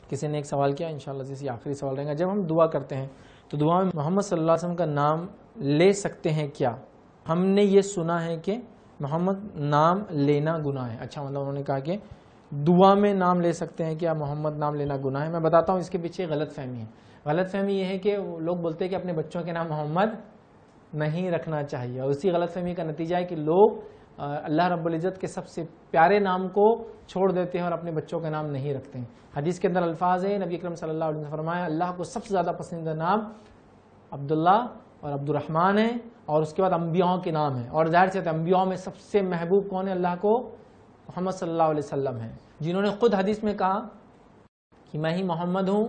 کسی نے ایک سوال کیا، انشاءاللہ جیسے آخری سوال رہے گا، جب ہم دعا کرتے ہیں تو دعا میں محمد صلی اللہ علیہ وسلم کا نام لے سکتے ہیں کیا؟ ہم نے یہ سنا ہے کہ محمد نام لینا گناہ ہے. اچھا، مطلب انہوں نے کہا کہ دعا میں نام لے سکتے ہیں کیا محمد نام لینا گناہ ہے؟ میں بتاتا ہوں اس کے پیچھے غلط فہمی ہے. غلط فہمی یہ ہے کہ لوگ بولتے ہیں کہ اپنے بچوں کے نام محمد نہیں رکھنا چاہیے، اور اسی غلط فہمی کا نتیجہ ہے کہ لوگ اللہ رب العزت کے سب سے پیارے نام کو چھوڑ دیتے ہیں اور اپنے بچوں کا نام نہیں رکھتے ہیں. حدیث کے اندر الفاظ ہے، نبی اکرم صلی اللہ علیہ وسلم نے فرمایا اللہ کو سب سے زیادہ پسندیدہ نام عبداللہ اور عبد الرحمن ہے، اور اس کے بعد انبیاء کے نام ہیں، اور ظاہر سے انبیاء میں سب سے محبوب کون ہے اللہ کو؟ محمد صلی اللہ علیہ وسلم ہے، جنہوں نے خود حدیث میں کہا کہ میں ہی محمد ہوں،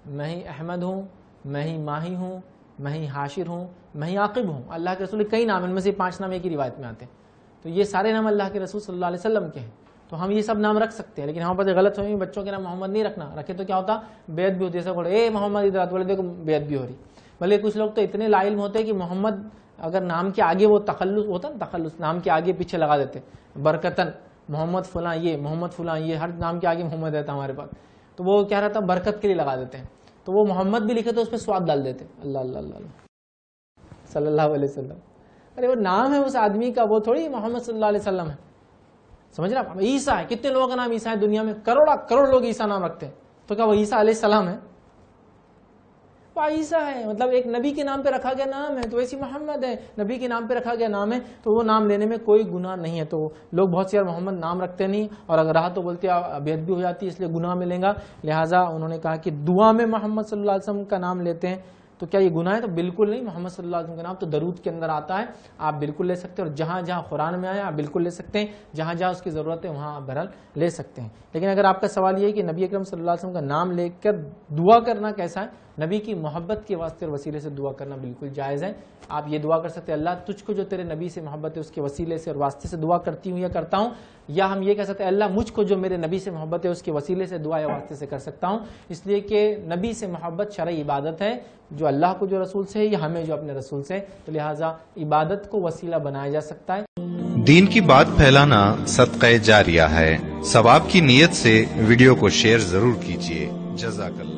میں ہی احمد ہوں، میں ہی ماہی ہوں، میں ہی حاشر ہوں، میں ہی عاقب ہوں. اللہ کے رسول کئی نام، ان میں سے 5 نام ایک ہی روایت میں آتے ہیں. تو یہ سارے نام اللہ کے رسول صلی اللہ علیہ وسلم کے ہیں، تو ہم یہ سب نام رکھ سکتے ہیں. لیکن ہمارے پاس غلط فہمی، بچوں کے نام محمد نہیں رکھنا، رکھے تو کیا ہوتا؟ بیعت بھی ہوتی ہے. سب اے محمد ادھر بولے دیکھو بیعت بھی ہو رہی. بلکہ کچھ لوگ تو اتنے لا علم ہوتے ہیں کہ محمد اگر نام کے آگے وہ تخلص ہوتا نا، تخلص نام کے آگے پیچھے لگا دیتے، برکتن محمد فلاں یہ، محمد فلاں یہ، ہر نام کے آگے محمد رہتا ہمارے پاس، تو وہ کیا رہتا برکت کے لیے لگا دیتے ہیں. تو وہ محمد بھی لکھے تو اس پہ سواد ڈال دیتے، اللہ اللہ اللہ صلی اللہ علیہ وسلم. ارے وہ نام ہے اس آدمی کا، وہ تھوڑی محمد صلی اللہ علیہ وسلم ہے. سمجھ رہے آپ؟ عیسیٰ ہے، کتنے لوگوں کا نام عیسیٰ ہے دنیا میں؟ کروڑ لوگ عیسیٰ نام رکھتے ہیں. تو کیا وہ عیسیٰ علیہ السلام ہے؟ وہ عیسیٰ ہے، مطلب ایک نبی کے نام پہ رکھا گیا نام ہے، تو ایسی محمد ہے، نبی کے نام پہ رکھا گیا نام ہے، تو وہ نام لینے میں کوئی گناہ نہیں ہے. تو لوگ بہت سے محمد نام رکھتے نہیں، اور اگر رہا تو بولتے بیعت بھی ہو جاتی ہے، اس لیے گناہ ملے گا. لہٰذا انہوں نے کہا کہ دعا میں محمد صلی اللہ علیہ وسلم کا نام لیتے ہیں تو کیا یہ گناہ ہے؟ تو بالکل نہیں. محمد صلی اللہ علیہ وسلم کا نام تو درود کے اندر آتا ہے، آپ بالکل لے سکتے ہیں، اور جہاں جہاں قرآن میں آیا آپ بالکل لے سکتے ہیں، جہاں جہاں اس کی ضرورت ہے وہاں آپ بہرحال لے سکتے ہیں. لیکن اگر آپ کا سوال یہ ہے کہ نبی اکرم صلی اللہ علیہ وسلم کا نام لے کر دعا کرنا کیسا ہے، نبی کی محبت کے واسطے اور وسیلے سے دعا کرنا بالکل جائز ہے. آپ یہ دعا کر سکتے ہیں اللہ تجھ کو جو تیرے نبی سے محبت ہے اس کے وسیلے سے اور واسطے سے دعا کرتی ہوں یا کرتا ہوں، یا ہم یہ کہہ سکتے ہیں اللہ مجھ کو جو میرے نبی سے محبت ہے اس کے وسیلے سے دعا یا واسطے سے کر سکتا ہوں، اس لیے کہ نبی سے محبت شرعی عبادت ہے، جو اللہ کو جو رسول سے ہے یا ہمیں جو اپنے رسول سے ہے، تو لہٰذا عبادت کو وسیلہ بنایا جا سکتا ہے. دین کی بات پھیلانا صدقہ جاریہ ہے. ثواب کی نیت سے ویڈیو کو شیئر ضرور کیجیے. جزاک اللہ.